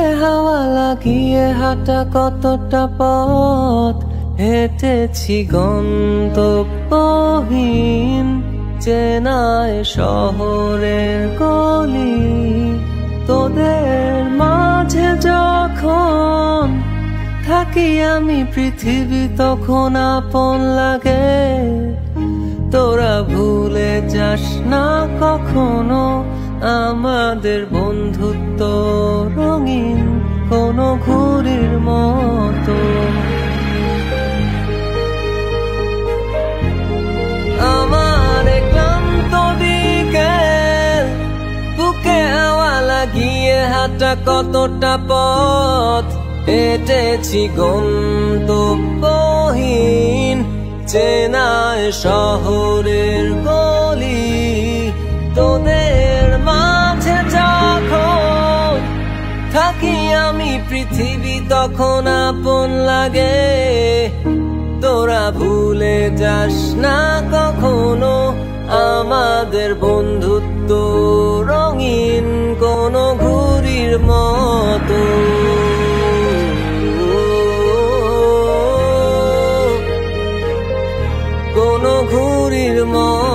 বুকে হাওয়া লাগিয়ে হাঁটা কতটা পথ হেঁটেছি গন্তব্যহীন চেনায় শহরের গলি। তোদের মাঝে যখন থাকি আমি পৃথিবী তখন আপন লাগে। তোরা ভুলে যাস না কখনো আমাদের বন্ধুত্ব রঙিন কোনো ঘুড়ির মতো। আমার ক্লান্ত বিকেল বুকে হাওয়া লাগিয়ে হাঁটা কতটা পথ হেঁটেছি গন্তব্যহীন চেনায় শহরের গলি। তোদের মাঝে যখন থাকি আমি পৃথিবী তখন আপন লাগে। তোরা ভুলে যাস না কখনো আমাদের বন্ধুত্ব রঙিন কোনো ঘুড়ির মতো। কোনো ঘুড়ির মতো।